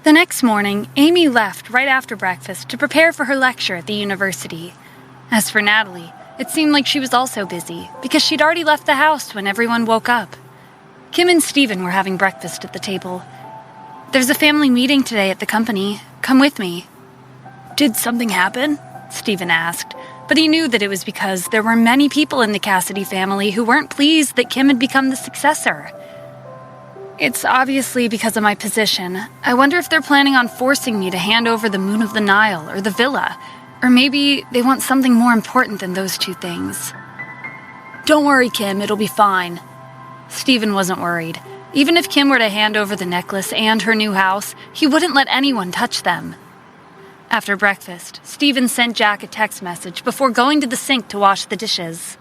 The next morning, Amy left right after breakfast to prepare for her lecture at the university. As for Natalie, it seemed like she was also busy, because she'd already left the house when everyone woke up. Kim and Stephen were having breakfast at the table. "There's a family meeting today at the company. Come with me." "Did something happen?" Stephen asked, but he knew that it was because there were many people in the Cassidy family who weren't pleased that Kim had become the successor. "It's obviously because of my position. I wonder if they're planning on forcing me to hand over the moon of the Nile or the villa, or maybe they want something more important than those two things." "Don't worry, Kim, it'll be fine." Stephen wasn't worried. Even if Kim were to hand over the necklace and her new house, he wouldn't let anyone touch them. After breakfast, Stephen sent Jack a text message before going to the sink to wash the dishes.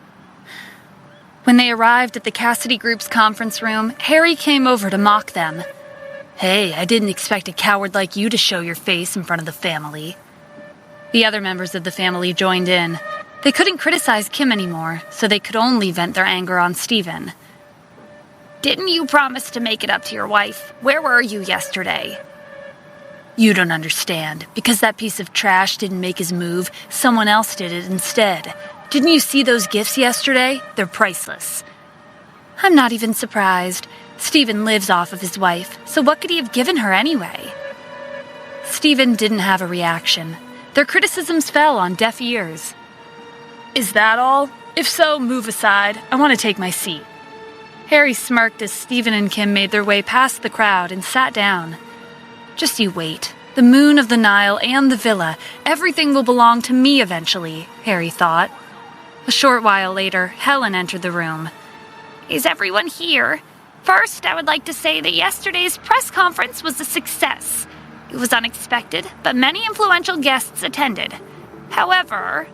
When they arrived at the Cassidy Group's conference room, Harry came over to mock them. "Hey, I didn't expect a coward like you to show your face in front of the family." The other members of the family joined in. They couldn't criticize Kim anymore, so they could only vent their anger on Stephen. "Didn't you promise to make it up to your wife? Where were you yesterday?" "You don't understand. Because that piece of trash didn't make his move, someone else did it instead. Didn't you see those gifts yesterday? They're priceless." "I'm not even surprised. Stephen lives off of his wife, so what could he have given her anyway?" Stephen didn't have a reaction. Their criticisms fell on deaf ears. "Is that all? If so, move aside. I want to take my seat." Harry smirked as Stephen and Kim made their way past the crowd and sat down. "Just you wait. The moon of the Nile and the villa, everything will belong to me eventually," Harry thought. A short while later, Helen entered the room. "Is everyone here? First, I would like to say that yesterday's press conference was a success. It was unexpected, but many influential guests attended. However..."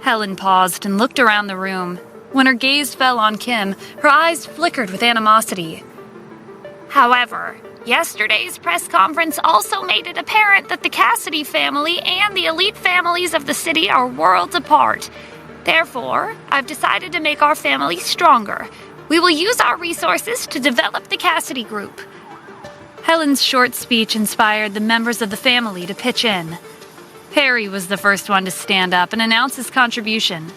Helen paused and looked around the room. When her gaze fell on Kim, her eyes flickered with animosity. "However, yesterday's press conference also made it apparent that the Cassidy family and the elite families of the city are worlds apart. Therefore, I've decided to make our family stronger. We will use our resources to develop the Cassidy Group." Helen's short speech inspired the members of the family to pitch in. Harry was the first one to stand up and announce his contribution.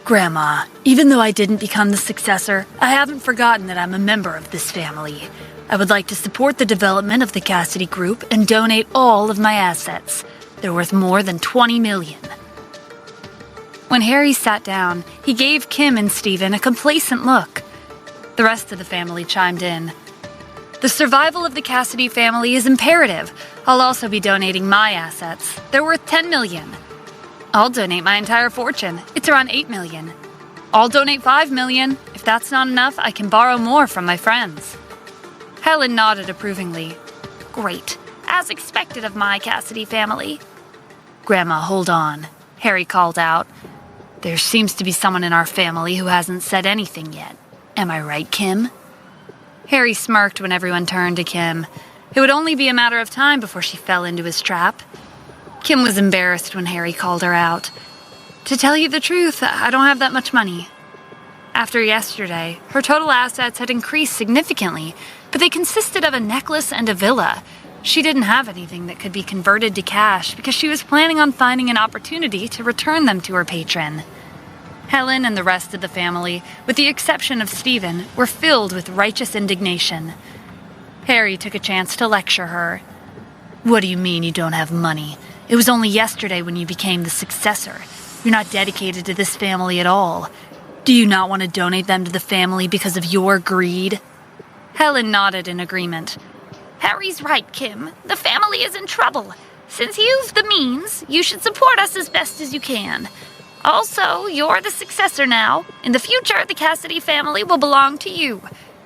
"Grandma, even though I didn't become the successor, I haven't forgotten that I'm a member of this family. I would like to support the development of the Cassidy Group and donate all of my assets. They're worth more than $20 million. When Harry sat down, he gave Kim and Stephen a complacent look. The rest of the family chimed in. "The survival of the Cassidy family is imperative. I'll also be donating my assets. They're worth $10 million. I'll donate my entire fortune. It's around $8 million. I'll donate $5 million. If that's not enough, I can borrow more from my friends." Helen nodded approvingly. "Great. As expected of my Cassidy family." "Grandma, hold on," Harry called out. "There seems to be someone in our family who hasn't said anything yet. Am I right, Kim?" Harry smirked when everyone turned to Kim. It would only be a matter of time before she fell into his trap. Kim was embarrassed when Harry called her out. "To tell you the truth, I don't have that much money." After yesterday, her total assets had increased significantly, but they consisted of a necklace and a villa. She didn't have anything that could be converted to cash because she was planning on finding an opportunity to return them to her patron. Helen and the rest of the family, with the exception of Stephen, were filled with righteous indignation. Harry took a chance to lecture her. "What do you mean you don't have money? It was only yesterday when you became the successor. You're not dedicated to this family at all. Do you not want to donate them to the family because of your greed?" Helen nodded in agreement. "Harry's right, Kim. The family is in trouble. Since you've the means, you should support us as best as you can. Also, you're the successor now. In the future, the Cassidy family will belong to you.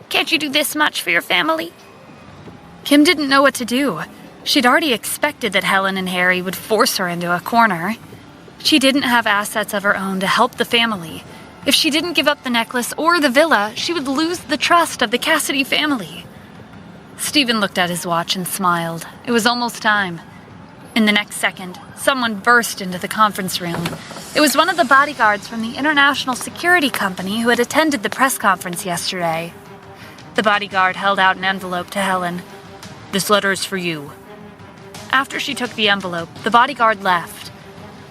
Can't you do this much for your family?" Kim didn't know what to do. She'd already expected that Helen and Harry would force her into a corner. She didn't have assets of her own to help the family. If she didn't give up the necklace or the villa, she would lose the trust of the Cassidy family. Stephen looked at his watch and smiled. It was almost time. In the next second, someone burst into the conference room. It was one of the bodyguards from the international security company who had attended the press conference yesterday. The bodyguard held out an envelope to Helen. This letter is for you." After she took the envelope, the bodyguard left.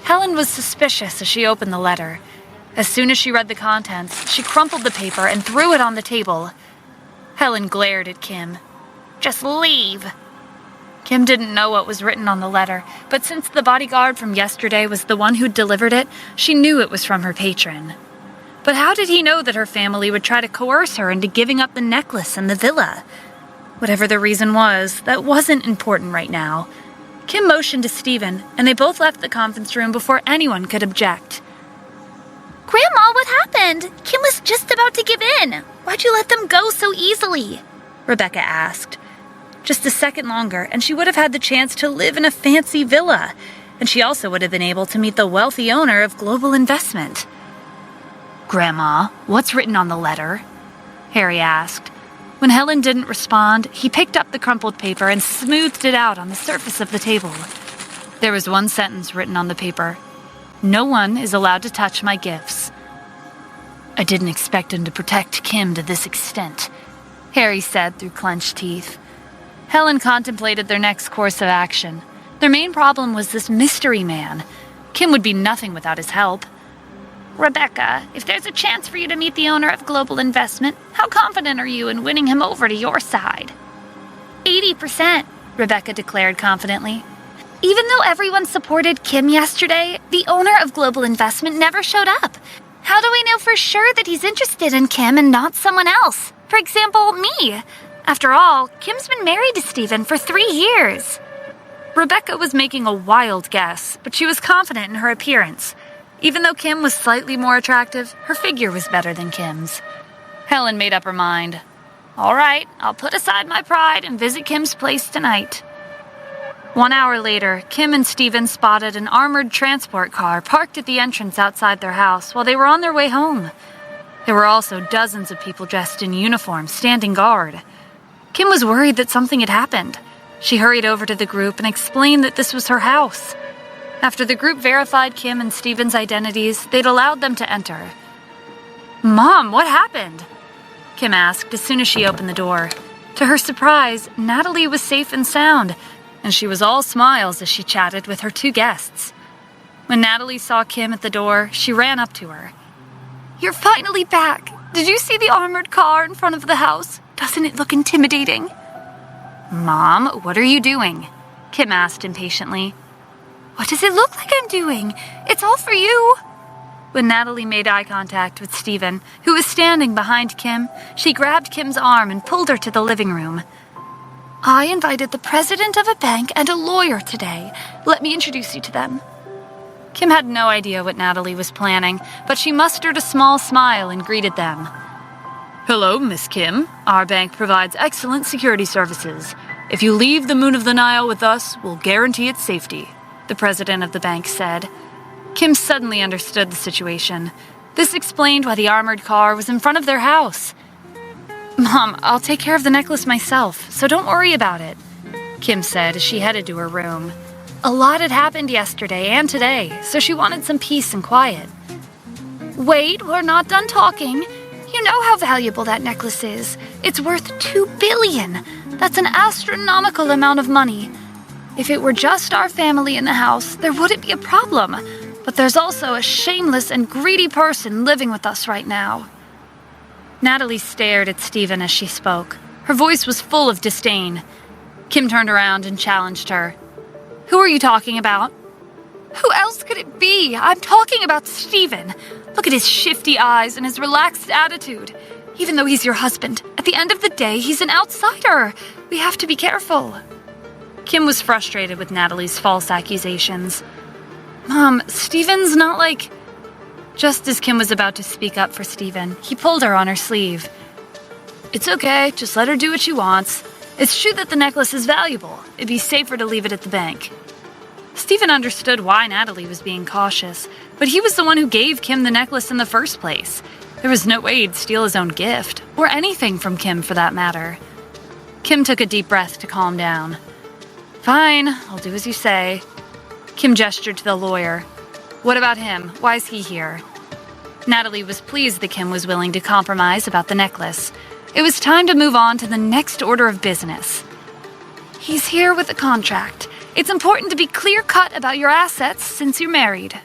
Helen was suspicious as she opened the letter. As soon as she read the contents, she crumpled the paper and threw it on the table. Helen glared at Kim. "Just leave." Kim didn't know what was written on the letter, but since the bodyguard from yesterday was the one who'd delivered it, she knew it was from her patron. But how did he know that her family would try to coerce her into giving up the necklace and the villa? Whatever the reason was, that wasn't important right now. Kim motioned to Stephen, and they both left the conference room before anyone could object. "Grandma, what happened? Kim was just about to give in. Why'd you let them go so easily?" Rebecca asked. Just a second longer, and she would have had the chance to live in a fancy villa, and she also would have been able to meet the wealthy owner of Global Investment. "Grandma, what's written on the letter?" Harry asked. When Helen didn't respond, he picked up the crumpled paper and smoothed it out on the surface of the table. There was one sentence written on the paper. "No one is allowed to touch my gifts." "I didn't expect him to protect Kim to this extent," Harry said through clenched teeth. Helen contemplated their next course of action. Their main problem was this mystery man. Kim would be nothing without his help. "Rebecca, if there's a chance for you to meet the owner of Global Investment, how confident are you in winning him over to your side?" 80%, Rebecca declared confidently. "Even though everyone supported Kim yesterday, the owner of Global Investment never showed up. How do we know for sure that he's interested in Kim and not someone else? For example, me. After all, Kim's been married to Stephen for 3 years. Rebecca was making a wild guess, but she was confident in her appearance. Even though Kim was slightly more attractive, her figure was better than Kim's. Helen made up her mind. "All right, I'll put aside my pride and visit Kim's place tonight." 1 hour later, Kim and Stephen spotted an armored transport car parked at the entrance outside their house while they were on their way home. There were also dozens of people dressed in uniform standing guard. Kim was worried that something had happened. She hurried over to the group and explained that this was her house. After the group verified Kim and Stephen's identities, they'd allowed them to enter. "Mom, what happened?" Kim asked as soon as she opened the door. To her surprise, Natalie was safe and sound, and she was all smiles as she chatted with her 2 guests. When Natalie saw Kim at the door, she ran up to her. "You're finally back. Did you see the armored car in front of the house? Doesn't it look intimidating?" "Mom, what are you doing?" Kim asked impatiently. "What does it look like I'm doing? It's all for you." When Natalie made eye contact with Stephen, who was standing behind Kim, she grabbed Kim's arm and pulled her to the living room. "I invited the president of a bank and a lawyer today. Let me introduce you to them." Kim had no idea what Natalie was planning, but she mustered a small smile and greeted them. "Hello, Miss Kim. Our bank provides excellent security services. If you leave the Moon of the Nile with us, we'll guarantee its safety," the president of the bank said. Kim suddenly understood the situation. This explained why the armored car was in front of their house. "Mom, I'll take care of the necklace myself, so don't worry about it," Kim said as she headed to her room. A lot had happened yesterday and today, so she wanted some peace and quiet. "Wait, we're not done talking. You know how valuable that necklace is. It's worth $2 billion. That's an astronomical amount of money. If it were just our family in the house, there wouldn't be a problem. But there's also a shameless and greedy person living with us right now." Natalie stared at Stephen as she spoke. Her voice was full of disdain. Kim turned around and challenged her. "Who are you talking about?" "Who else could it be? I'm talking about Stephen. Look at his shifty eyes and his relaxed attitude. Even though he's your husband, at the end of the day, he's an outsider. We have to be careful." Kim was frustrated with Natalie's false accusations. "Mom, Stephen's not like..." Just as Kim was about to speak up for Stephen, he pulled her on her sleeve. "It's okay, just let her do what she wants. It's true that the necklace is valuable. It'd be safer to leave it at the bank." Stephen understood why Natalie was being cautious, but he was the one who gave Kim the necklace in the first place. There was no way he'd steal his own gift, or anything from Kim for that matter. Kim took a deep breath to calm down. "Fine, I'll do as you say." Kim gestured to the lawyer. "What about him? Why is he here?" Natalie was pleased that Kim was willing to compromise about the necklace. It was time to move on to the next order of business. He's here with the contract. It's important to be clear-cut about your assets since you're married.